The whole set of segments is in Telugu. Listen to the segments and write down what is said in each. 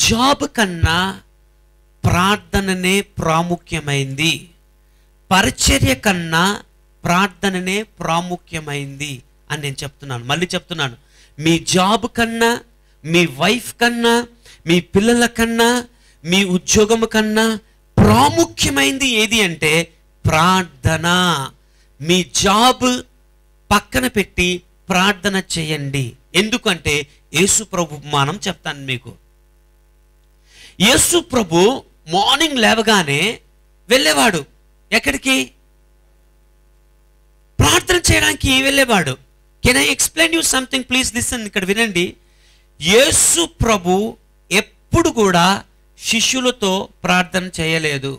జాబ్ కన్నా ప్రార్థననే ప్రాముఖ్యమైంది, పరిచర్య కన్నా ప్రార్థననే ప్రాముఖ్యమైంది అని నేను చెప్తున్నాను. మళ్ళీ చెప్తున్నాను, మీ జాబ్ కన్నా, మీ వైఫ్ కన్నా, మీ పిల్లల కన్నా, మీ ఉద్యోగం కన్నా ప్రాముఖ్యమైంది ఏది అంటే ప్రార్థన. మీ జాబ్ పక్కన పెట్టి ప్రార్థన చేయండి. ఎందుకంటే యేసు ప్రభు ఉపమానం చెప్తాను మీకు. యేసు ప్రభు మార్నింగ్ లేవగానే వెళ్ళేవాడు. ఎక్కడికి? ప్రార్థన చేయడానికి వెళ్ళేవాడు. Can I explain you something? Please listen. ఇక్కడ వినండి. యేసు ప్రభు ఎప్పుడు కూడా శిష్యులతో ప్రార్థన చేయలేదు.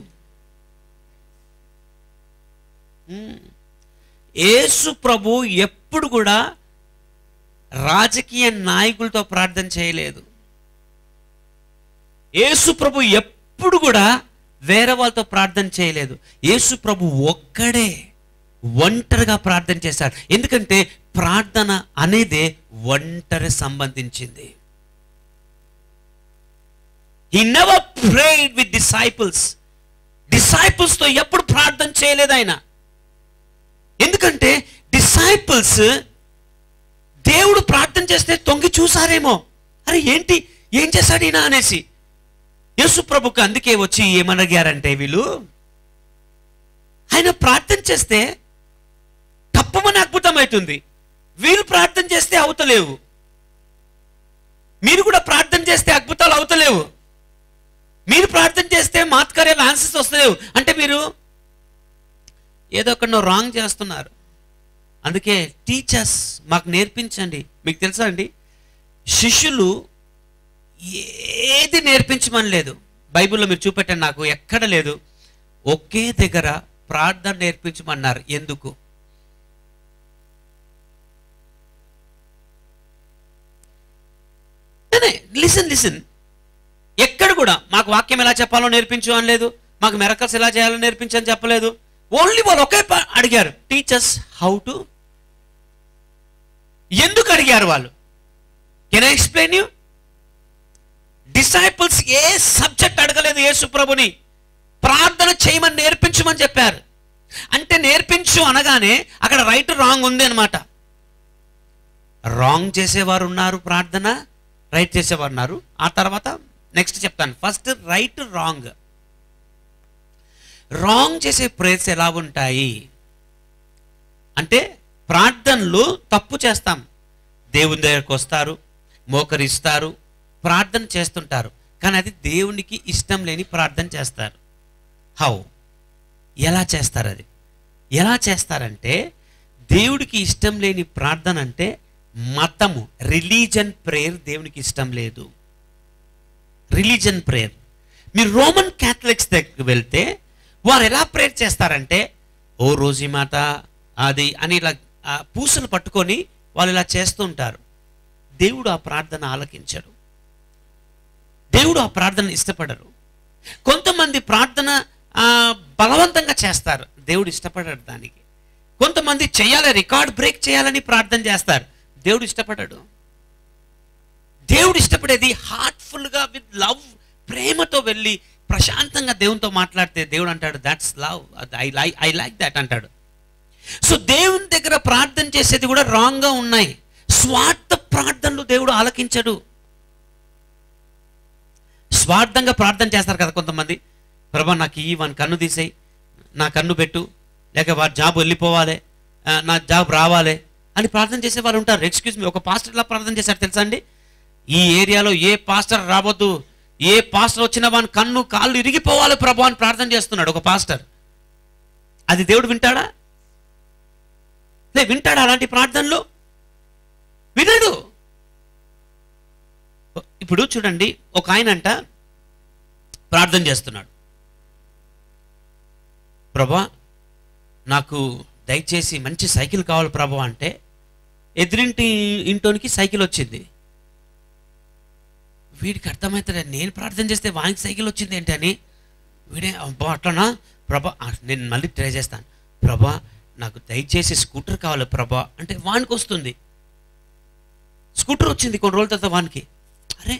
యేసు ప్రభు ఎప్పుడు కూడా రాజకీయ నాయకులతో ప్రార్థన చేయలేదు. యేసు ప్రభు ఎప్పుడు కూడా వేరే వాళ్ళతో ప్రార్థన చేయలేదు. యేసు ప్రభు ఒక్కడే ఒంటరిగా ప్రార్థన చేశాడు. ఎందుకంటే ప్రార్థన అనేదే ఒంటరి సంబంధించింది. He never prayed with disciples. Disciples తో ఎప్పుడు ప్రార్థన చేయలేదు ఆయన. ఎందుకంటే డిసైపుల్స్ దేవుడు ప్రార్థన చేస్తే తొంగి చూసారేమో, అరే ఏంటి, ఏం చేశాడు ఈయన అనేసి. యేసు ప్రభుకు అందుకే వచ్చి ఏమనగారంటే, వీళ్ళు ఆయన ప్రార్థన చేస్తే తప్పమని అద్భుతం అవుతుంది, వీళ్ళు ప్రార్థన చేస్తే అవుతలేవు, మీరు కూడా ప్రార్థన చేస్తే అద్భుతాలు అవుతలేవు, మీరు ప్రార్థన చేస్తే మాత్కార్యాలు ఆన్సర్స్ వస్తలేవు అంటే మీరు ఏదో ఒకనో రాంగ్ చేస్తున్నారు. అందుకే టీచర్స్ మాకు నేర్పించండి. మీకు తెలుసా అండి, శిష్యులు ఏది నేర్పించమని లేదు బైబిల్లో. మీరు చూపెట్టండి, నాకు ఎక్కడ లేదు. ఒకే దగ్గర ప్రార్థన నేర్పించమన్నారు. ఎందుకు? లిసన్. ఎక్కడ కూడా మాకు వాక్యం ఎలా చెప్పాలో నేర్పించు అని లేదు, మాకు మిరకల్స్ ఎలా చేయాలో నేర్పించని చెప్పలేదు. ఓన్లీ వాళ్ళు ఒకే అడిగారు, టీచర్స్ హౌ టు. ఎందుకు అడిగారు వాళ్ళు? Can I explain you? Disciples A subject అడగలేదు యేసు ప్రభుని, ప్రార్థన చేయమని నేర్పించమని చెప్పారు. అంటే నేర్పించు అనగానే అక్కడ రైట్ రాంగ్ ఉంది అనమాట. రాంగ్ చేసేవారు ఉన్నారు, ప్రార్థన రైట్ చేసేవారు ఉన్నారు. ఆ తర్వాత నెక్స్ట్ చెప్తాను. First right wrong. రాంగ్ చేసే ప్రేయర్స్ ఎలా ఉంటాయి అంటే, ప్రార్థనలు తప్పు చేస్తాం, దేవుని దగ్గరకు వస్తారు, మోకరిస్తారు, ప్రార్థన చేస్తుంటారు, కానీ అది దేవునికి ఇష్టం లేని ప్రార్థన చేస్తారు. హౌ? ఎలా చేస్తారు? అది ఎలా చేస్తారంటే, దేవుడికి ఇష్టం లేని ప్రార్థన అంటే మతము, రిలీజన్ ప్రేయర్ దేవునికి ఇష్టం లేదు. Religion prayer. మీరు రోమన్ క్యాథలిక్స్ దగ్గరికి వెళ్తే వారు ఎలా ప్రేయర్ చేస్తారంటే, ఓ రోజీ మాత అది అని ఇలా పూసలు పట్టుకొని వాళ్ళు ఇలా చేస్తూ ఉంటారు. దేవుడు ఆ ప్రార్థన ఆలకించడు, దేవుడు ఆ ప్రార్థన ఇష్టపడరు. కొంతమంది ప్రార్థన బలవంతంగా చేస్తారు, దేవుడు ఇష్టపడడు దానికి. కొంతమంది చేయాలి, రికార్డ్ బ్రేక్ చేయాలని ప్రార్థన చేస్తారు, దేవుడు ఇష్టపడడు. దేవుడు ఇష్టపడేది హార్ట్ఫుల్గా విత్ లవ్, ప్రేమతో వెళ్ళి ప్రశాంతంగా దేవునితో మాట్లాడితే దేవుడు అంటాడు, that's love, I like that అంటాడు. సో దేవుని దగ్గర ప్రార్థన చేసేది కూడా రాంగ్గా ఉన్నాయి. స్వార్థ ప్రార్థనలు దేవుడు ఆలకించడు. స్వార్థంగా ప్రార్థన చేస్తారు కదా కొంతమంది. ప్రభా నాకు ఈ వాని కన్ను తీసేయి, నా కన్ను పెట్టు, లేక వారి జాబ్ వెళ్ళిపోవాలి, నా జాబ్ రావాలి అని ప్రార్థన చేసే వాళ్ళు ఉంటారు. ఎక్స్క్యూజ్ మీ, ఒక పాస్టర్ ఇలా ప్రార్థన చేశారు తెలుసా అండి? ఈ ఏరియాలో ఏ పాస్టర్ రావద్దు, ఏ పాస్టర్ వచ్చినా వాని కన్ను కాళ్ళు ఇరిగిపోవాలి ప్రభు అని ప్రార్థన చేస్తున్నాడు ఒక పాస్టర్. అది దేవుడు వింటాడా? వింటాడా అలాంటి ప్రార్థనలు? వినడు. ఇప్పుడు చూడండి, ఒక ఆయన అంట ప్రార్థన చేస్తున్నాడు, ప్రభా నాకు దయచేసి మంచి సైకిల్ కావాలి ప్రభా అంటే, ఎదురింటి ఇంటోనికి సైకిల్ వచ్చింది. వీడికి అర్థమవుతుంది, నేను ప్రార్థన చేస్తే వానికి సైకిల్ వచ్చింది ఏంటి అని. వీడే అబ్బా అట్లనా ప్రభా, నేను మళ్ళీ ట్రై చేస్తాను, ప్రభా నాకు దయచేసి స్కూటర్ కావాలి ప్రభా అంటే వానికి వస్తుంది. స్కూటర్ వచ్చింది కొన్ని రోజుల తర్వాత వానికి. అరే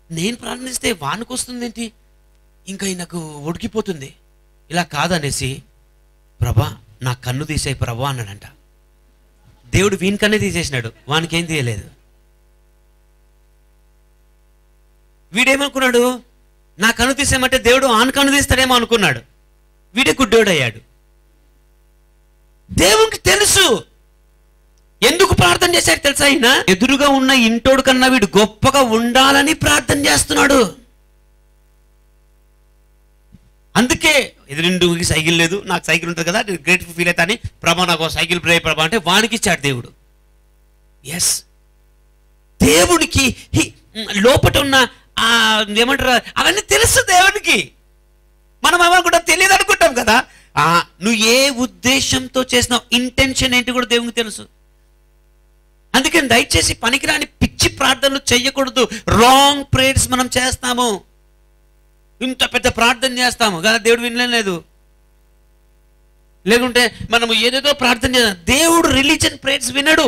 నేను ప్రార్థిస్తే వానికి వస్తుంది ఏంటి, ఇంకా నాకు ఉడికిపోతుంది, ఇలా కాదనేసి ప్రభా నా కన్ను తీసేయి ప్రభా అన్నాడంట. దేవుడు వీని కన్నే తీసేసినాడు, వానికి ఏం తీయలేదు. వీడేమనుకున్నాడు, నా కన్ను తీసేయమంటే దేవుడు ఆన్ కన్ను తీస్తాడేమో అనుకున్నాడు. వీడే గుడ్డోడు అయ్యాడు. దేవునికి తెలుసు ఎందుకు ప్రార్థన చేశాడు తెలుసా. ఆయన ఎదురుగా ఉన్న ఇంటోడు కన్నా వీడు గొప్పగా ఉండాలని ప్రార్థన చేస్తున్నాడు. అందుకే ఎదురింటికి సైకిల్ లేదు, నాకు సైకిల్ ఉంటుంది కదా, నేను గ్రేట్ఫుల్ ఫీల్ అవుతా అని ప్రభా నాకు సైకిల్ ప్రే ప్రభా అంటే వానికి ఇచ్చాడు దేవుడు. ఎస్, దేవుడికి లోపట ఉన్న ఏమంటారు అవన్నీ తెలుసు దేవునికి. మనం ఏమనుకుంటాం, తెలియదు అనుకుంటాం కదా. నువ్వు ఏ ఉద్దేశంతో చేసినావు, ఇంటెన్షన్ ఏంటి కూడా దేవునికి తెలుసు. అందుకని దయచేసి పనికిరాని పిచ్చి ప్రార్థనలు చేయకూడదు. రాంగ్ ప్రేయర్స్ మనం చేస్తాము. ఇంత పెద్ద ప్రార్థన చేస్తాము కదా, దేవుడు వినలేదు. లేకుంటే మనము ఏదేదో ప్రార్థన చేస్తాం, దేవుడు రిలీజియన్ ప్రేయర్స్ వినడు.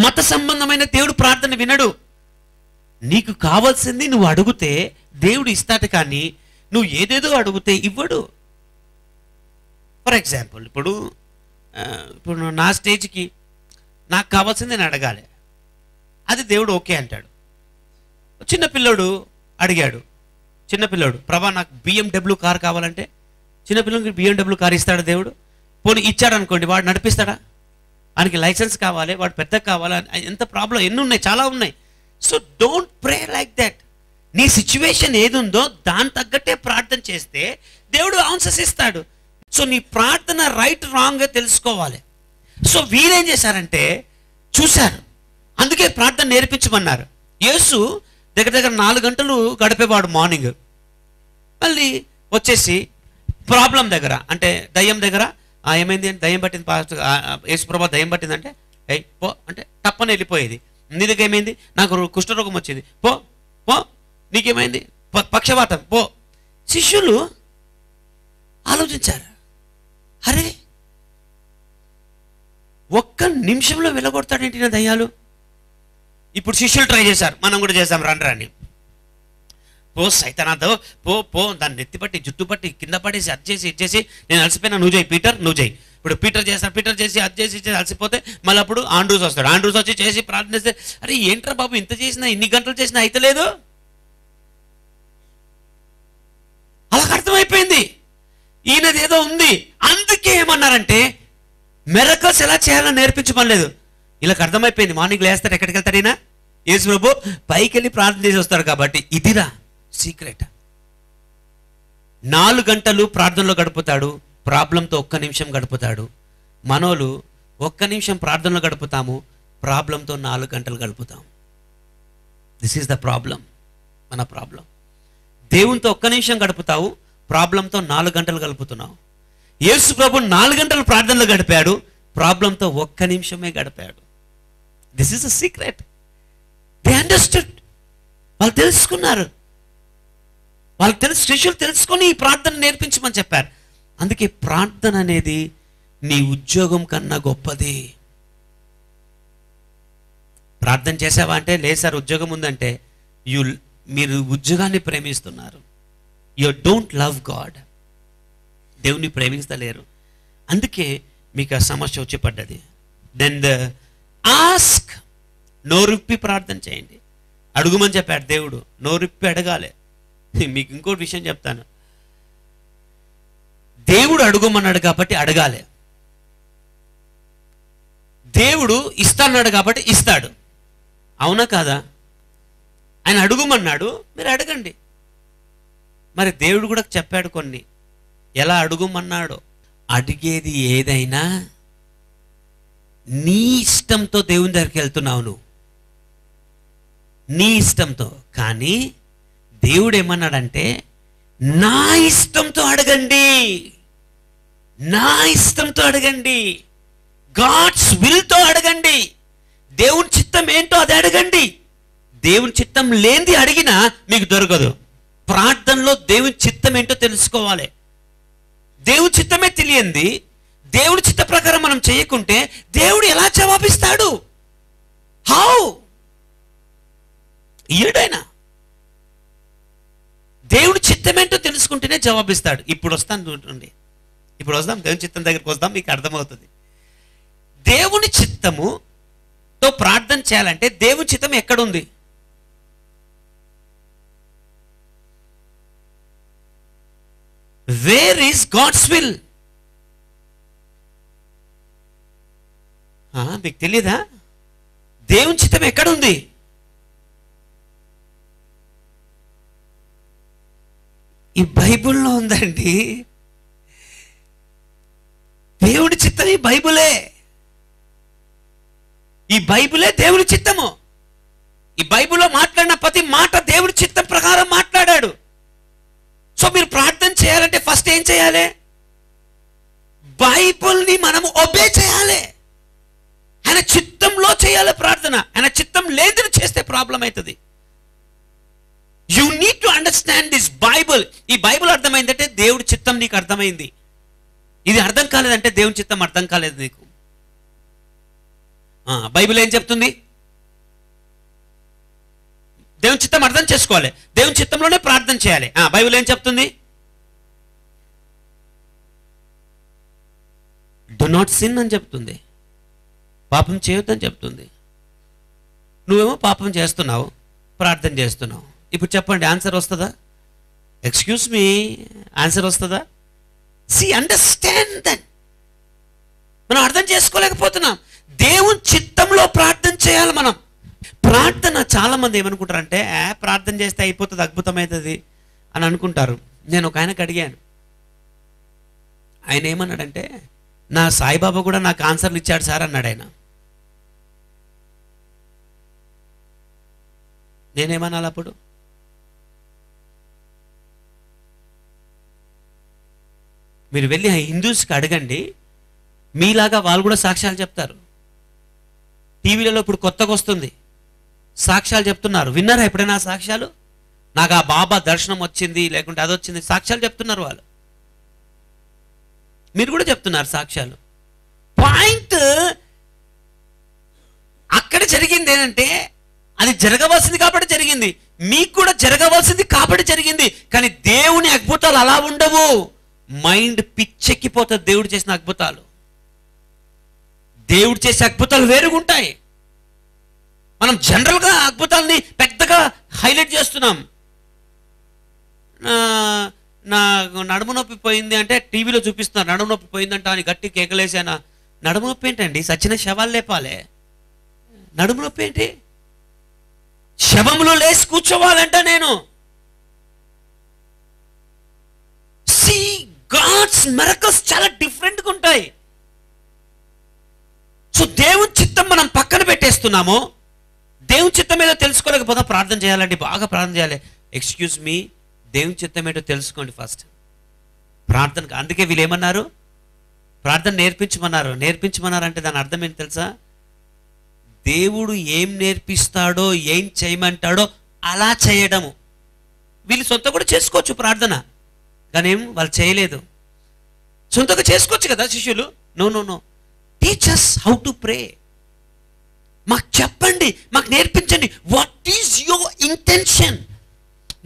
మత సంబంధమైన దేవుడు ప్రార్థన వినడు. నీకు కావాల్సింది నువ్వు అడిగితే దేవుడు ఇస్తాడు, కానీ నువ్వు ఏదేదో అడిగితే ఇవ్వడు. ఫర్ ఎగ్జాంపుల్, ఇప్పుడు నా స్టేజ్కి నాకు కావాల్సింది నేను అడగాలి, అది దేవుడు ఓకే అంటాడు. చిన్నపిల్లోడు అడిగాడు, చిన్నపిల్లోడు ప్రభా నాకు BMW కార్ కావాలంటే చిన్నపిల్లడికి BMW కార్ ఇస్తాడు దేవుడు? పోనీ ఇచ్చాడు అనుకోండి, వాడు నడిపిస్తాడా? వానికి లైసెన్స్ కావాలి, వాడు పెద్దగా కావాలి, ఎంత ప్రాబ్లం ఎన్ని ఉన్నాయి, చాలా ఉన్నాయి. So don't pray like that. నీ సిచ్యువేషన్ ఏది ఉందో దాని తగ్గట్టే ప్రార్థన చేస్తే దేవుడు ఆన్సర్స్ ఇస్తాడు. సో నీ ప్రార్థన రైట్ రాంగ్గా తెలుసుకోవాలి. సో వీరేం చేశారంటే చూశారు, అందుకే ప్రార్థన నేర్పించమన్నారు. యేసు దగ్గర దగ్గర 4 గంటలు గడిపేవాడు మార్నింగ్. మళ్ళీ వచ్చేసి ప్రాబ్లం దగ్గర, అంటే దయ్యం దగ్గర ఏమైంది అంటే దయ్యం పట్టింది పాస్టర్, యేసు ప్రభా దయ్యం పట్టిందంటే పో అంటే తప్పని వెళ్ళిపోయేది. నీ దగ్గర ఏమైంది, నాకు కుష్ఠరోగం వచ్చింది, పో పో. నీకేమైంది, పక్షవాతం, పో. శిష్యులు ఆలోచించారు, అరే ఒక్క నిమిషంలో వెళ్ళగొడతాడేంటి నా దయ్యాలు. ఇప్పుడు శిష్యులు ట్రై చేశారు, మనం కూడా చేసాం, రండి పో సైతానాథో పో పో. దాన్ని నెత్తిపట్టి జుట్టు పట్టి కింద పడేసి అది చేసి ఇది చేసి, నేను అలసిపోయినా, నువ్వు చేయి పీటర్, నువ్వు చేయి. ఇప్పుడు పీటర్ చేస్తాడు, పీటర్ చేసి అది చేసి అలసిపోతే మళ్ళీ అప్పుడు ఆండ్రూస్ వస్తాడు, ఆండ్రూస్ వచ్చి చేసి ప్రార్థన చేస్తే, అరే ఏంట్రా బాబు ఇంత చేసినా ఇన్ని గంటలు చేసినా అయితే లేదు. అలాగ అర్థమైపోయింది ఈయనది ఏదో ఉంది. అందుకే ఏమన్నారంటే మిరకల్స్ ఎలా చేయాలో నేర్పించమనలేదు. వీళ్ళకి అర్థమైపోయింది, మార్నింగ్ లేస్తాడు, ఎక్కడికి వెళ్తాడు ఈయన, యేసు ప్రభు పైకి వెళ్ళి ప్రార్థన చేసి వస్తాడు కాబట్టి ఇదిరా సీక్రెట్. 4 గంటలు ప్రార్థనలో గడుపుతాడు, ప్రాబ్లంతో 1 నిమిషం గడుపుతాడు. మనోలు 1 నిమిషం ప్రార్థనలో గడుపుతాము, ప్రాబ్లంతో 4 గంటలు గడుపుతాం. దిస్ ఈస్ ద ప్రాబ్లం, మన ప్రాబ్లం. దేవునితో 1 నిమిషం గడుపుతావు, ప్రాబ్లంతో 4 గంటలు గడుపుతున్నావు. యేసు ప్రభు 4 గంటలు ప్రార్థనలో గడిపాడు, ప్రాబ్లంతో 1 నిమిషమే గడిపాడు. This is the secret. They understood. వాళ్ళు తెలుసుకున్నారు, వాళ్ళకి తెలుసు, శిష్యులు తెలుసుకొని ఈ ప్రార్థన నేర్పించమని చెప్పారు. అందుకే ప్రార్థన అనేది నీ ఉద్యోగం కన్నా గొప్పది. ప్రార్థన చేసావా అంటే లేదు సార్ ఉద్యోగం ఉందంటే మీరు ఉద్యోగాన్ని ప్రేమిస్తున్నారు. You don't love God. దేవుని ప్రేమిస్తలేరు. అందుకే మీకు ఆ సమస్య వచ్చి పడ్డది. దెన్ ద ఆస్క్, నోరుప్పి ప్రార్థన చేయండి. అడుగుమని చెప్పాడు దేవుడు, నోరుప్పి అడగాలి. మీకు ఇంకోటి విషయం చెప్తాను, దేవుడు అడుగుమన్నాడు కాబట్టి అడగాలి. దేవుడు ఇస్తాన్నాడు కాబట్టి ఇస్తాడు, అవునా కాదా? ఆయన అడుగుమన్నాడు, మీరు అడగండి. మరి దేవుడు కూడా చెప్పాడు కొన్ని, ఎలా అడుగుమన్నాడో. అడిగేది ఏదైనా నీ ఇష్టంతో దేవుని దగ్గరికి వెళ్తున్నావు నువ్వు, నీ ఇష్టంతో. కానీ దేవుడు ఏమన్నాడంటే నా ఇష్టంతో అడగండి, నా ఇష్టంతో అడగండి, గాడ్స్ విల్తో అడగండి. దేవుని చిత్తం ఏంటో అది అడగండి. దేవుని చిత్తం లేనిది అడిగినా మీకు దొరకదు. ప్రార్థనలో దేవుని చిత్తం ఏంటో తెలుసుకోవాలి. దేవుని చిత్తమే తెలియంది, దేవుడి చిత్త ప్రకారం మనం చేయకుంటే దేవుడు ఎలా జవాబిస్తాడు? హౌ? ఈయుడైనా దేవుడి చిత్తమేంటో తెలుసుకుంటేనే జవాబిస్తాడు. ఇప్పుడు వస్తాను చూడండి, ఇప్పుడు వస్తాం దేవుని చిత్తం దగ్గరికి వస్తాం, మీకు అర్థమవుతుంది. దేవుని చిత్తముతో ప్రార్థన చేయాలంటే దేవుని చిత్తం ఎక్కడుంది? Where is God's will? మీకు తెలియదా? దేవుని చిత్తం ఎక్కడుంది? ఈ బైబిల్లో ఉందండి. దేవుడి చిత్తం ఈ బైబిలే. ఈ బైబిలే దేవుడి చిత్తము. ఈ బైబిల్లో మాట్లాడిన ప్రతి మాట దేవుడి చిత్తం ప్రకారం మాట్లాడాడు. సో మీరు ప్రార్థన చేయాలంటే ఫస్ట్ ఏం చేయాలి? బైబిల్ని మనం ఒబే చేయాలి. ఆయన చిత్తంలో చేయాలి ప్రార్థన. ఆయన చిత్తం లేదని చేస్తే ప్రాబ్లం అవుతుంది. You need to understand this Bible. ఈ బైబుల్ అర్థమైందంటే దేవుడి చిత్తం నీకు అర్థమైంది. ఇది అర్థం కాలేదంటే దేవుని చిత్తం అర్థం కాలేదు నీకు. బైబిల్ ఏం చెప్తుంది? దేవుని చిత్తం అర్థం చేసుకోవాలి, దేవుని చిత్తంలోనే ప్రార్థన చేయాలి. బైబిల్ ఏం చెప్తుంది? డు నాట్ సిన్ అని చెప్తుంది. పాపం చేయొద్దని చెప్తుంది. నువ్వేమో పాపం చేస్తున్నావు, ప్రార్థన చేస్తున్నావు. ఇప్పుడు చెప్పండి, ఆన్సర్ వస్తుందా? ఎక్స్క్యూజ్ మీ, ఆన్సర్ వస్తుందా? Understand that. మనం అర్థం చేసుకోలేకపోతున్నాం. దేవుని చిత్తంలో ప్రార్థన చేయాలి మనం. ప్రార్థన చాలా మంది ఏమనుకుంటారంటే ప్రార్థన చేస్తే అయిపోతుంది, అద్భుతమవుతుంది అని అనుకుంటారు. నేను ఒక ఆయనకు అడిగాను, ఆయన ఏమన్నాడంటే నా సాయిబాబా కూడా నాకు ఆన్సర్లు ఇచ్చాడు సార్ అన్నాడు ఆయన. నేనేమనాలి అప్పుడు? మీరు వెళ్ళి ఆ హిందూస్కి అడగండి, మీలాగా వాళ్ళు కూడా సాక్ష్యాలు చెప్తారు. టీవీలలో ఇప్పుడు కొత్తగా వస్తుంది, సాక్ష్యాలు చెప్తున్నారు. విన్నారా ఎప్పుడైనా సాక్ష్యాలు? నాకు ఆ బాబా దర్శనం వచ్చింది, లేకుంటే అది వచ్చింది, సాక్ష్యాలు చెప్తున్నారు వాళ్ళు. మీరు కూడా చెప్తున్నారు సాక్ష్యాలు. పాయింట్ అక్కడ జరిగింది ఏంటంటే అది జరగవలసింది కాబట్టి జరిగింది, మీకు కూడా జరగవలసింది కాబట్టి జరిగింది. కానీ దేవుని అద్భుతాలు అలా ఉండవు. మైండ్ పిచ్చెక్కిపోతుంది దేవుడు చేసిన అద్భుతాలు. దేవుడు చేసే అద్భుతాలు వేరుగుంటాయి. మనం జనరల్గా అద్భుతాలని పెద్దగా హైలైట్ చేస్తున్నాం. నా నడుము నొప్పి పోయింది అంటే టీవీలో చూపిస్తున్నారు, నడుము నొప్పి పోయిందంట అని గట్టి కేకలేసాను. నడుము నొప్పి ఏంటండి? సచిన శవాలు లేపాలే. నడుము నొప్పి ఏంటి? శవంలో లేచి కూర్చోవాలంట నేను. గాడ్స్ మిరకల్స్ చాలా డిఫరెంట్గా ఉంటాయి. సో దేవుని చిత్తం మనం పక్కన పెట్టేస్తున్నాము. దేవుని చిత్తం ఏదో తెలుసుకోలేకపోతే ప్రార్థన చేయాలండి, బాగా ప్రార్థన చేయాలి. ఎక్స్క్యూజ్ మీ, దేవుని చిత్తం ఏంటో తెలుసుకోండి ఫస్ట్ ప్రార్థన. అందుకే వీళ్ళు ఏమన్నారు? ప్రార్థన నేర్పించమన్నారు. నేర్పించమన్నారు అంటే దాని అర్థం ఏంటి తెలుసా? దేవుడు ఏం నేర్పిస్తాడో, ఏం చేయమంటాడో అలా చేయడము. వీళ్ళు సొంత కూడా చేసుకోవచ్చు ప్రార్థన, కానీ ఏం వాళ్ళు చేయలేదు. సొంతగా చేసుకోవచ్చు కదా శిష్యులు. No no no, teach us how to pray. మాకు చెప్పండి, మాకు నేర్పించండి. What is your intention?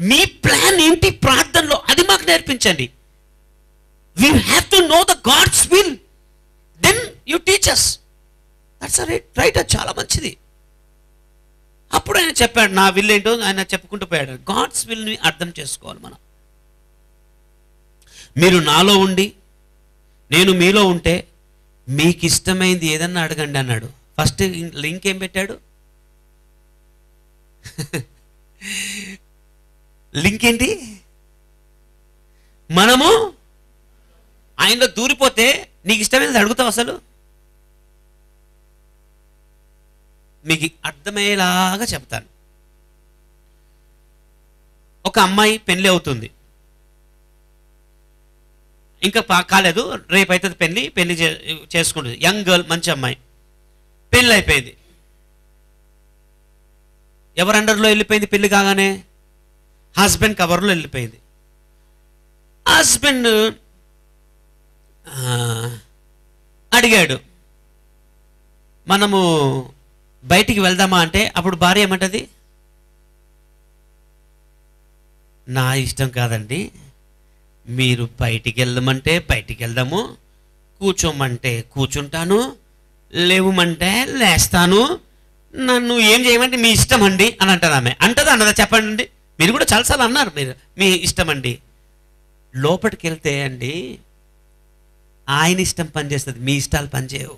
మీ ప్లాన్ ఏంటి ప్రార్థనలో, అది మాకు నేర్పించండి. We have to know the God's will, then you teach us. That's right. అది చాలా మంచిది. అప్పుడు ఆయన చెప్పాడు నా విల్ ఏంటో ఆయన చెప్పుకుంటూ పోయాడు. గాడ్స్ విల్ని అర్థం చేసుకోవాలి మనం. మీరు నాలో ఉండి నేను మీలో ఉంటే మీకు ఇష్టమైంది ఏదన్నా అడగండి అన్నాడు. ఫస్ట్ లింక్ ఏం పెట్టాడు? లింక్ ఏంటి? మనము ఆయనలో దూరిపోతే నీకు ఇష్టమైనది అడుగుతావు. అసలు మీకు అర్థమయ్యేలాగా చెప్తాను. ఒక అమ్మాయి పెళ్ళి అవుతుంది, ఇంకా కాలేదు, రేపు అవుతుంది పెళ్ళి చేసుకుంటుంది. యంగ్ గర్ల్, మంచి అమ్మాయి, పెళ్ళి అయిపోయింది. ఎవరు అండర్లో వెళ్ళిపోయింది? పెళ్ళి కాగానే హస్బెండ్ కవర్లో వెళ్ళిపోయింది. హస్బెండ్ అడిగాడు మనము బయటికి వెళ్దామా అంటే, అప్పుడు భార్య ఏమంటది? నా ఇష్టం కాదండి, మీరు బయటికి వెళ్దామంటే బయటికి వెళ్దాము, కూర్చోమంటే కూర్చుంటాను, లేవమంటే లేస్తాను, నన్ను ఏం చేయమంటే మీ ఇష్టం అండి అని అంటారు. ఆమె అంటదా అన్నదా చెప్పండి. మీరు కూడా చాలాసార్లు అన్నారు, మీరు మీ ఇష్టం అండి. లోపలికి వెళ్తే అండి ఆయన ఇష్టం పనిచేస్తుంది, మీ ఇష్టాలు పనిచేయవు.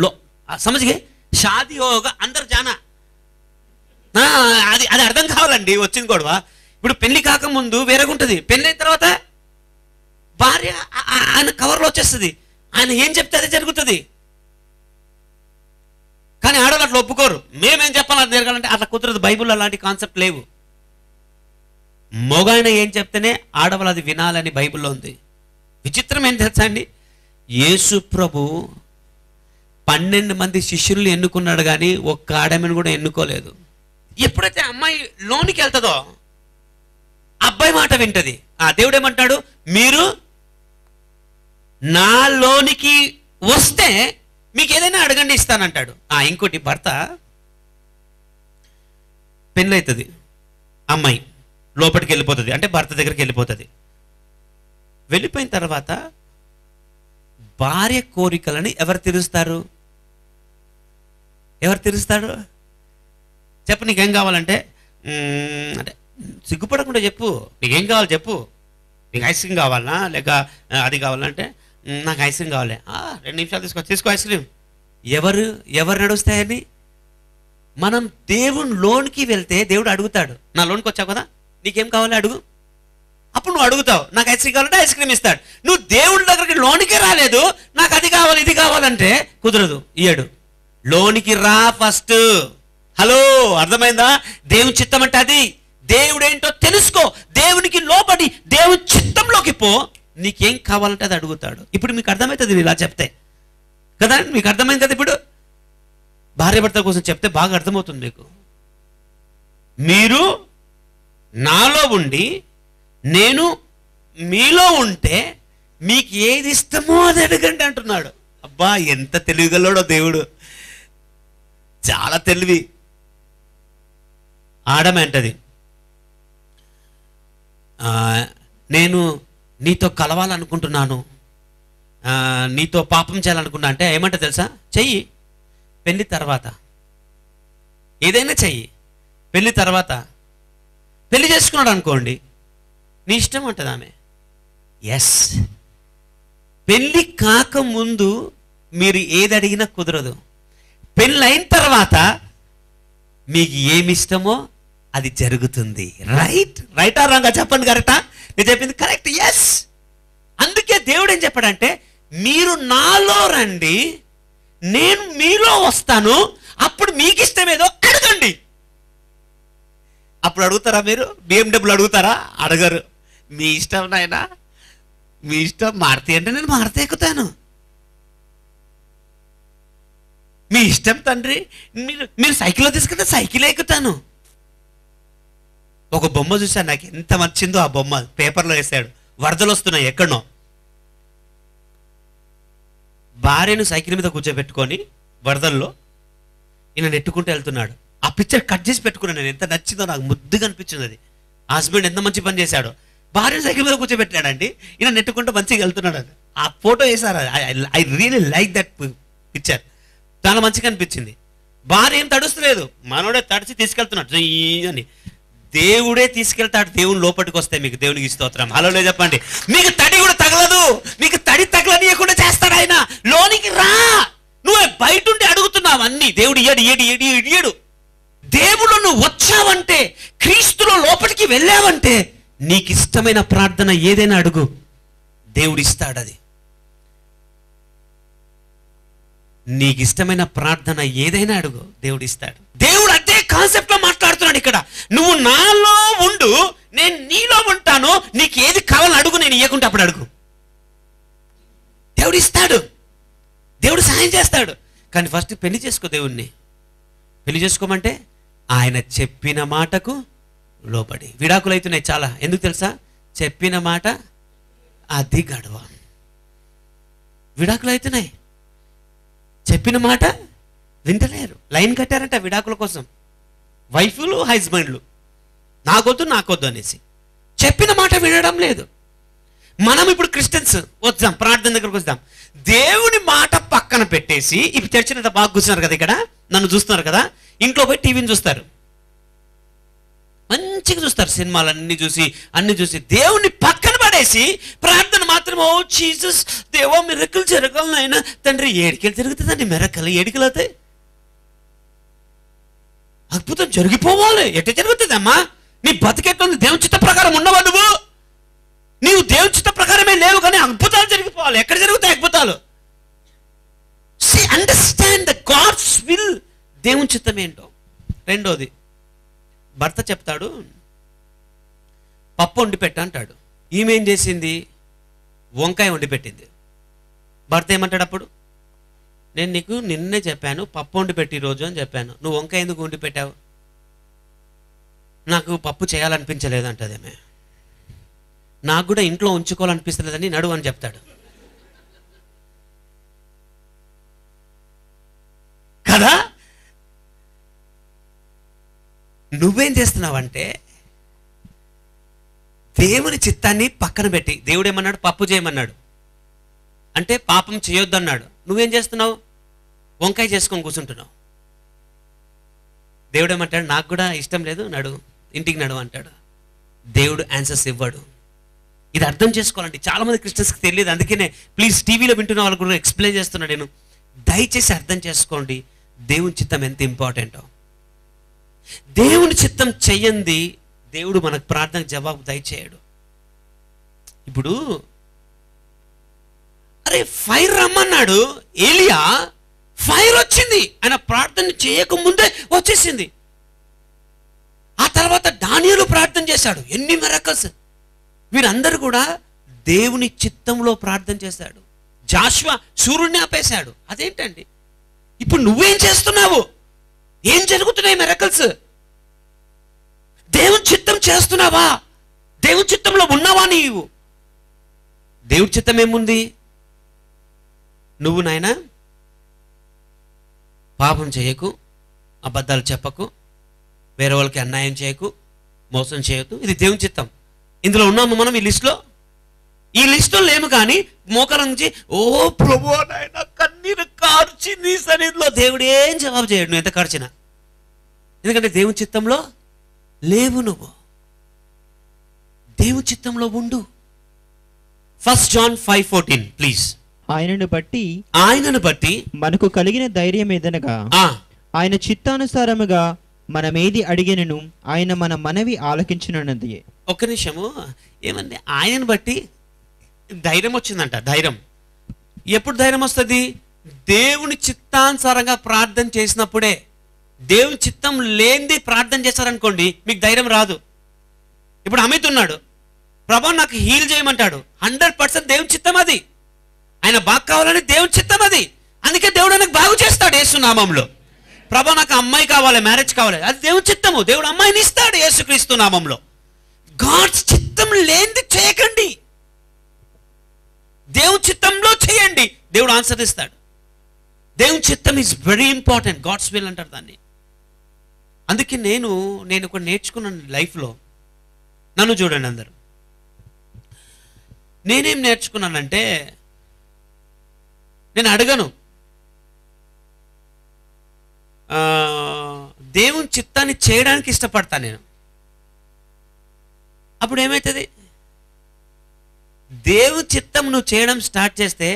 లో సమజ్గే షాదీ హోగా అందరు జానా, అది అది అర్థం కావాలండి. వచ్చింది గొడవ. ఇప్పుడు పెళ్లి కాకముందు వేరేగుంటుంది, పెళ్ళి అయిన తర్వాత భార్య ఆయన కవర్లో వచ్చేస్తుంది, ఆయన ఏం చెప్తే అదే జరుగుతుంది. కానీ ఆడవాళ్ళు అట్లా ఒప్పుకోరు. మేమేం చెప్పాలి అది జరగాలంటే అట్లా కుదరదు. బైబిల్లో అలాంటి కాన్సెప్ట్ లేవు. మొగాయన ఏం చెప్తేనే ఆడవాళ్ళు అది వినాలని బైబిల్లో ఉంది. విచిత్రం ఏం తెలుసా అండి, యేసు ప్రభు 12 మంది శిష్యుల్ని ఎన్నుకున్నాడు, కానీ ఒక్క ఆడమని కూడా ఎన్నుకోలేదు. ఎప్పుడైతే అమ్మాయి లోనికి వెళ్తుందో అబ్బాయి మాట వింటది. దేవుడు ఏమంటాడు, మీరు నాలోనికి వస్తే మీకు ఏదైనా అడగండి ఇస్తానంటాడు. ఇంకోటి, భర్త పెళ్ళవుతుంది, అమ్మాయి లోపలికి వెళ్ళిపోతుంది, అంటే భర్త దగ్గరికి వెళ్ళిపోతుంది. వెళ్ళిపోయిన తర్వాత భార్య కోరికలని ఎవరు తీరుస్తారు? ఎవరు తీరుస్తాడు చెప్పు. నీకేం కావాలంటే అంటే సిగ్గుపడకుండా చెప్పు, నీకేం కావాలి చెప్పు. నీకు ఐస్ క్రీమ్ కావాలనా, లేక అది కావాలంటే నాకు ఐస్ క్రీమ్ కావాలి. 2 నిమిషాలు తీసుకో ఐస్ క్రీమ్. ఎవరు నడుస్తాయని? మనం దేవుని లోనికి వెళ్తే దేవుడు అడుగుతాడు. నా లోనికి వచ్చావు కదా, నీకేం కావాలి అడుగు. అప్పుడు నువ్వు అడుగుతావు, నాకు ఐస్ క్రీమ్ కావాలంటే ఐస్ క్రీమ్ ఇస్తాడు. నువ్వు దేవుడి దగ్గరికి లోనికి రాలేదు, నాకు అది కావాలి ఇది కావాలంటే కుదరదు, ఇయ్యడు. లోనికి రా ఫస్ట్. హలో, అర్థమైందా? దేవుని చిత్తం అంటే అది. దేవుడేంటో తెలుసుకో, దేవునికి లోబడి దేవుని చిత్తంలోకి పో, నీకేం కావాలంటే అది అడుగుతాడు. ఇప్పుడు మీకు అర్థమవుతుంది ఇలా చెప్తే కదా, మీకు అర్థమైంది కదా. ఇప్పుడు భార్య భర్త కోసం చెప్తే బాగా అర్థమవుతుంది మీకు. మీరు నాలో ఉండి నేను మీలో ఉంటే మీకు ఏది ఇష్టమో అది అడగండి అంటున్నాడు. అబ్బా, ఎంత తెలివిగలడో దేవుడు, చాలా తెలివి. ఆడమే అంటది, నేను నీతో కలవాలనుకుంటున్నాను, నీతో పాపం చేయాలనుకున్నా అంటే ఏమంటే తెలుసా? చెయ్యి, పెళ్ళి తర్వాత ఏదైనా చెయ్యి, పెళ్ళి తర్వాత. పెళ్లి చేసుకున్నాడు అనుకోండి, నీ ఇష్టం అంటది ఆమె. ఎస్, పెళ్ళి కాకముందు మీరు ఏది అడిగినా కుదరదు. పెళ్ళైన తర్వాత మీకు ఏమి ఇష్టమో అది జరుగుతుంది. రైటా రాంగా చెప్పండి, కరెక్టా? నేను చెప్పింది కరెక్ట్. ఎస్, అందుకే దేవుడు ఏం చెప్పాడంటే, మీరు నాలో రండి, నేను మీలో వస్తాను, అప్పుడు మీకు ఇష్టమేదో అడగండి. అప్పుడు అడుగుతారా మీరు? BMW అడుగుతారా? అడగరు. మీ ఇష్టం నాయనా, మీ ఇష్టం. మారుతి అంటే నేను మారుతి ఎక్కుతాను. మీ ఇష్టం తండ్రి, మీరు సైకిల్లో తీసుకెళ్తే సైకిల్ ఎక్కుతాను. ఒక బొమ్మ చూశాను, నాకు ఎంత నచ్చిందో ఆ బొమ్మ. పేపర్లో వేసాడు, వరదలు వస్తున్నాయి ఎక్కడనో. భార్యను సైకిల్ మీద కూర్చోబెట్టుకొని వరదల్లో ఈయన నెట్టుకుంటూ వెళ్తున్నాడు. ఆ పిక్చర్ కట్ చేసి పెట్టుకున్నాను నేను, ఎంత నచ్చిందో నాకు, ముద్దుగా అనిపించింది అది. హస్బెండ్ ఎంత మంచి పని చేశాడో, భార్యను సైకిల్ మీద కూర్చోబెట్టాడండి, ఈయన నెట్టుకుంటూ మంచిగా వెళ్తున్నాడు. ఆ ఫోటో వేశారు. I really like that picture, చాలా మంచిగా అనిపించింది. భార్య ఏం తడుస్తలేదు, మనోడే తడిచి తీసుకెళ్తున్నాడు అని. దేవుడే తీసుకెళ్తాడు. దేవుని లోపలికి వస్తే మీకు దేవునికి స్తోత్రం. హలో చెప్పండి. మీకు తడి కూడా తగలదు, మీకు తడి తగలనీయకుండా చేస్తాడు ఆయన. లోనికి రా. నువ్వు బయట ఉండి అడుగుతున్నావు అన్ని, దేవుడు ఇయ్యడు. దేవుడు నువ్వు వచ్చావంటే, క్రీస్తులో లోపలికి వెళ్ళావంటే, నీకు ఇష్టమైన ప్రార్థన ఏదైనా అడుగు, దేవుడు ఇస్తాడు. అది నీకు ఇష్టమైన ప్రార్థన ఏదైనా అడుగు, దేవుడు ఇస్తాడు. దేవుడు అదే కాన్సెప్ట్ లో మాట్లాడుతున్నాడు ఇక్కడ. నువ్వు నాలో ఉండు, నేను నీలో ఉంటాను, నీకు ఏది కావాలని అడుగు, నేను ఇవ్వకుంటే అప్పుడు అడుగు, దేవుడు ఇస్తాడు, దేవుడు సహాయం చేస్తాడు. కానీ ఫస్ట్ పెళ్లి చేసుకో. దేవుణ్ణి పెళ్లి చేసుకోమంటే ఆయన చెప్పిన మాటకు లోబడి. విడాకులు అవుతున్నాయి చాలా, ఎందుకు తెలుసా? చెప్పిన మాట అది గడవ. విడాకులు అవుతున్నాయి, చెప్పిన మాట వింటలేరు. లైన్ కట్టారంట విడాకుల కోసం, వైఫ్లు హస్బెండ్లు. నాకొద్దు అనేసి చెప్పిన మాట వినడం లేదు. మనం ఇప్పుడు క్రిస్టియన్స్ వద్దాం, ప్రార్థన దగ్గరకు వద్దాం. దేవుని మాట పక్కన పెట్టేసి, ఇప్పుడు చర్చినంత బాగా కూర్చున్నారు కదా, ఇక్కడ నన్ను చూస్తున్నారు కదా, ఇంట్లో పోయి టీవీని చూస్తారు, మంచిగా చూస్తారు, సినిమాలు అన్ని చూసి దేవుని పక్కన పడేసి ప్రార్థన మాత్రం, ఓ జీసస్ దేవో మిరకలు జరగాలనైనా తండ్రి. ఏడికెళ్ళి జరుగుతుందండి మిరకలు? ఏడికలు అవుతాయి? అద్భుతం జరిగిపోవాలి. ఎట్ట జరుగుతుందమ్మా? నీ బతికెట్టుంది? దేవుని చిత్త ప్రకారం ఉన్నవా నువ్వు? నీవు దేవుని చిత్త ప్రకారమే లేవు, కానీ అద్భుతాలు జరిగిపోవాలి. ఎక్కడ జరుగుతాయి అద్భుతాలు? Understand the God's will. దేవుని చిత్తం ఏంటో. రెండోది, భర్త చెప్తాడు, పప్పు వండి పెట్ట అంటాడు. ఈమె ఏం చేసింది? వంకాయ వండి పెట్టింది. భర్త ఏమంటాడు అప్పుడు? నేను నీకు నిన్నే చెప్పాను పప్పు వండి పెట్టి ఈరోజు అని చెప్పాను, నువ్వు వంకాయ ఎందుకు వండి పెట్టావు? నాకు పప్పు చేయాలనిపించలేదు అంటదేమే. నాకు కూడా ఇంట్లో ఉంచుకోవాలనిపిస్తలేదని నడువు అని చెప్తాడు కదా. నువ్వేం చేస్తున్నావంటే దేవుని చిత్తాన్ని పక్కన పెట్టి, దేవుడు ఏమన్నాడు? పప్పు చేయమన్నాడు అంటే పాపం చేయొద్దన్నాడు. నువ్వేం చేస్తున్నావు? వంకాయ చేసుకొని కూర్చుంటున్నావు. దేవుడు ఏమంటాడు? నాకు కూడా ఇష్టం లేదు, ఇంటికి నడు అంటాడు. దేవుడు ఆన్సర్స్ ఇవ్వడు. ఇది అర్థం చేసుకోవాలండి. చాలామంది క్రిస్టియన్స్కి తెలియదు. అందుకనే ప్లీజ్ టీవీలో వింటున్న వాళ్ళకు కూడా ఎక్స్ప్లెయిన్ చేస్తున్నాను నేను. దయచేసి అర్థం చేసుకోండి దేవుని చిత్తం ఎంత ఇంపార్టెంటో. దేవుని చిత్తం చెయ్యంది దేవుడు మనకు ప్రార్థనకు జవాబు దయచేయడు. ఇప్పుడు అరే ఫైర్ రమ్మన్నాడు ఏలియా, ఫైర్ వచ్చింది. ఆయన ప్రార్థన చేయకముందే వచ్చేసింది. ఆ తర్వాత దానియేలు ప్రార్థన చేశాడు. ఎన్ని మిరకల్స్! వీరందరూ కూడా దేవుని చిత్తంలో ప్రార్థన చేశాడు. జాషువా సూర్యుడిని ఆపేశాడు. అదేంటండి? ఇప్పుడు నువ్వేం చేస్తున్నావు? ఏం జరుగుతున్నాయి మిరకల్స్? దేవుని చిత్తం చేస్తున్నావా? దేవుని చిత్తంలో ఉన్నావా నీవు? దేవుడి చిత్తం ఏముంది? నువ్వు నాయనా పాపం చేయకు, అబద్ధాలు చెప్పకు, వేరే వాళ్ళకి అన్యాయం చేయకు, మోసం చేయొద్దు. ఇది దేవుని చిత్తం. ఇందులో ఉన్నాము మనం ఈ లిస్టులో లేము. కానీ మోకాళ్ళ నుంచి ఓ ప్రభువా నాయనా కన్నీరు కార్చి నీ సన్నిధిలో దేవుడు ఏం జవాబు చేయడు నువ్వు ఎంత కార్చినా. ఎందుకంటే దేవుని చిత్తంలో లేవు. నువ్వు దేవుని చిత్తంలో ఉండు. 1 John 5:14 ప్లీజ్. ఆయనను బట్టి మనకు కలిగిన ధైర్యం ఏదనగా, ఆయన చిత్తానుసారముగా మనమేది అడిగినను ఆయన మన మనవి ఆలకించునన్నది. ఒక్క నిమిషము. ఏమంది? ఆయనను బట్టి ధైర్యం వచ్చిందంట. ధైర్యం ఎప్పుడు ధైర్యం వస్తుంది? దేవుని చిత్తానుసారంగా ప్రార్థన చేసినప్పుడే. దేవుని చిత్తం లేనిది ప్రార్థన చేశారనుకోండి, మీకు ధైర్యం రాదు. ఇప్పుడు అమిత్ ఉన్నాడు, ప్రభా నాకు హీల్ చేయమంటాడు. 100% దేవుని చిత్తం అది. ఆయన బాగు కావాలని దేవుని చిత్తం అది. అందుకే దేవుడు ఆయనకు బాగు చేస్తాడు యేసు నామంలో. ప్రభా నాకు అమ్మాయి కావాలి, మ్యారేజ్ కావాలి, అది దేవుని చిత్తము. దేవుడు అమ్మాయిని ఇస్తాడు యేసుక్రీస్తు నామంలో. గాడ్స్ చిత్తం లేనిది చేయకండి, దేవుని చిత్తంలో చేయండి, దేవుడు ఆన్సర్ ఇస్తాడు. దేవుని చిత్తం is very important. God's will అంటారు దాన్ని. అందుకే నేను ఒక నేర్చుకున్నాను లైఫ్లో. నన్ను చూడండి అందరు. నేనేం నేర్చుకున్నానంటే, నేను అడగను, దేవుని చిత్తాన్ని చేయడానికి ఇష్టపడతాను నేను. అప్పుడు ఏమవుతుంది? దేవుని చిత్తం నువ్వు చేయడం స్టార్ట్ చేస్తే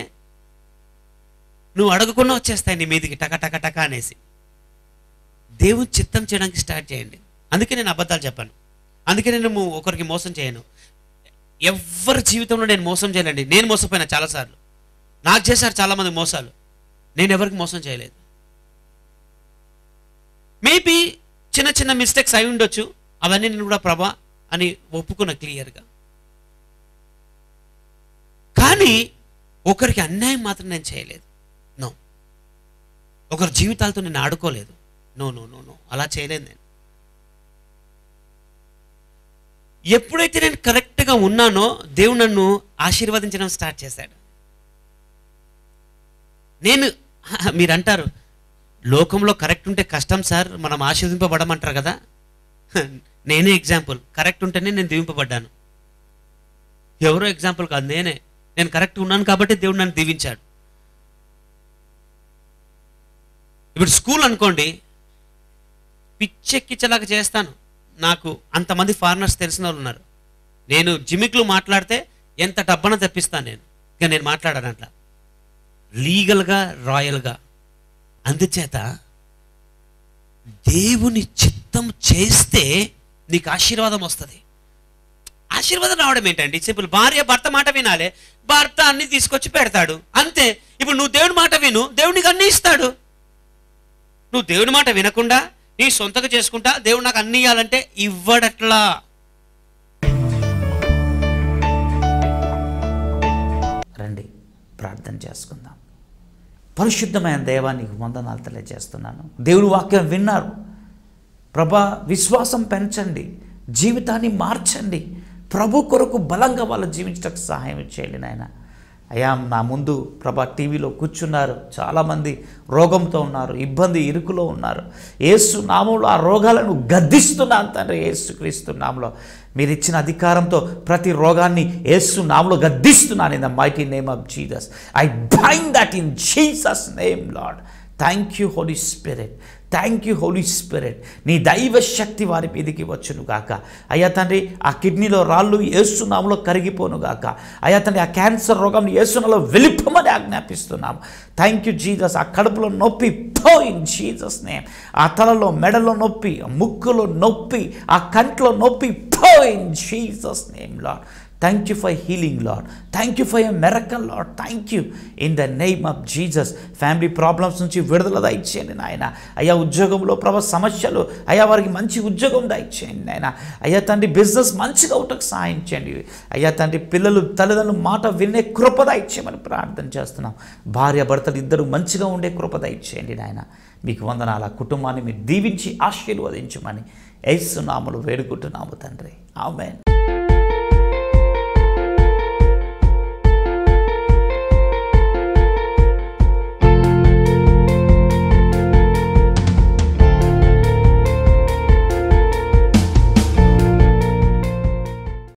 నువ్వు అడగకుండా వచ్చేస్తాయి నీ మీదికి టక టక టక అనేసి. దేవుని చిత్తం చేయడానికి స్టార్ట్ చేయండి. అందుకే నేను అబద్ధాలు చెప్పాను. అందుకే నేను ఒకరికి మోసం చేయను. ఎవరి జీవితంలో నేను మోసం చేయలేండి. నేను మోసపోయినా చాలాసార్లు. నాకు చేశారు చాలామంది మోసాలు. నేను ఎవరికి మోసం చేయలేదు. మేబీ చిన్న చిన్న మిస్టేక్స్ అయి ఉండొచ్చు. అవన్నీ నేను కూడా ప్రభా అని ఒప్పుకున్నా క్లియర్గా. కానీ ఒకరికి అన్యాయం మాత్రం నేను చేయలేదు. నో. ఒకరి జీవితాలతో నేను ఆడుకోలేదు. నో నో నో నో అలా చేయలేదు నేను. ఎప్పుడైతే నేను కరెక్ట్గా ఉన్నానో దేవుడు నన్ను ఆశీర్వదించడం స్టార్ట్ చేశాడు. మీరు అంటారు లోకంలో కరెక్ట్ ఉంటే కష్టం సార్, మనం ఆశీర్వదింపబడమంటారు కదా. నేనే ఎగ్జాంపుల్. కరెక్ట్ ఉంటేనే నేను దీవింపబడ్డాను. ఎవరో ఎగ్జాంపుల్ కాదు, నేను కరెక్ట్ ఉన్నాను కాబట్టి దేవుడు నన్ను దీవించాడు. ఇప్పుడు స్కూల్ అనుకోండి, పిచ్చెక్కిచ్చలాగా చేస్తాను. నాకు అంతమంది ఫారినర్స్ తెలిసిన వాళ్ళు ఉన్నారు. నేను జిమిక్లు మాట్లాడితే ఎంత డబ్బన తెప్పిస్తాను నేను. ఇక నేను మాట్లాడాను అట్లా లీగల్గా, రాయల్గా. అందుచేత దేవుని చిత్తం చేస్తే నీకు ఆశీర్వాదం వస్తుంది. ఆశీర్వాదం రావడం ఏంటండి? సింపుల్. భార్య భర్త మాట వినాలి, భర్త అన్ని తీసుకొచ్చి పెడతాడు, అంతే. ఇప్పుడు నువ్వు దేవుని మాట విను, దేవునికి అన్ని ఇస్తాడు. నువ్వు దేవుని మాట వినకుండా నీ సొంతగా చేసుకుంటా దేవుడు నాకు అన్ని ఇవ్వాలంటే ఇవ్వడట్లా. రండి ప్రార్థన చేసుకుందాం. పరిశుద్ధమైన దేవానికి వందనాలు తెలియజేస్తున్నాను. దేవుడి వాక్యం విన్నారు ప్రభా, విశ్వాసం పెంచండి, జీవితాన్ని మార్చండి. ప్రభు కొరకు బలంగా వాళ్ళు జీవించడానికి సహాయం చేయండి నాయన. అయ్యా, నా ముందు ప్రభా టీవీలో కూర్చున్నారు, చాలామంది రోగంతో ఉన్నారు, ఇబ్బంది ఇరుకులో ఉన్నారు. యేసు నామంలో ఆ రోగాలను గద్దిస్తున్నాను తండ్రి. యేసుక్రీస్తు నామంలో మీరు ఇచ్చిన అధికారంతో ప్రతి రోగాన్ని యేసు నామంలో గద్దిస్తున్నాను. In the mighty name of Jesus I bind that in Jesus name Lord. Thank you Holy Spirit, thank you Holy Spirit. నీ దైవ శక్తి వారి మీదికి వచ్చును గాక. అయ్యా తండ్రి, ఆ కిడ్నీలో రాళ్ళు యేసు నామములో కరిగిపోను గాక. అయ్యా తండ్రి, ఆ క్యాన్సర్ రోగం యేసు నామములో వెళ్ళిపోమని ఆజ్ఞాపిస్తున్నాము. Thank you Jesus. ఆ కడుపులో నొప్పి పో ఇన్ జీసస్ నేమ్. ఆ తలలో మెడలో నొప్పి, ముక్కులో నొప్పి, ఆ కంట్లో నొప్పి పో in Jesus name Lord. Thank you for healing lord. Thank you for a miracle lord. Thank you in the name of Jesus. Family problems నుంచి విడుదల దయచేయండి నాయన. అయ్యా, ఉద్యోగంలో సమస్యలు, అయ్యా వారికి మంచి ఉద్యోగం దయచేయండి నాయన. అయ్యా తండ్రి, బిజినెస్ మంచిగా అవటకు సహాయం చేయండి. అయ్యా తండ్రి, పిల్లలు తల్లిదండ్రులు మాట వినే కృప దయచేయమని ప్రార్థన చేస్తున్నాం. భార్య భర్తలు ఇద్దరు మంచిగా ఉండే కృప దయచేయండి నాయన. మీకు వందనాల కుటుంబాన్ని మీరు దీవించి ఆశీర్వదించమని యేసు నామములో వేడుకుంటున్నాము తండ్రి. ఆమేన్.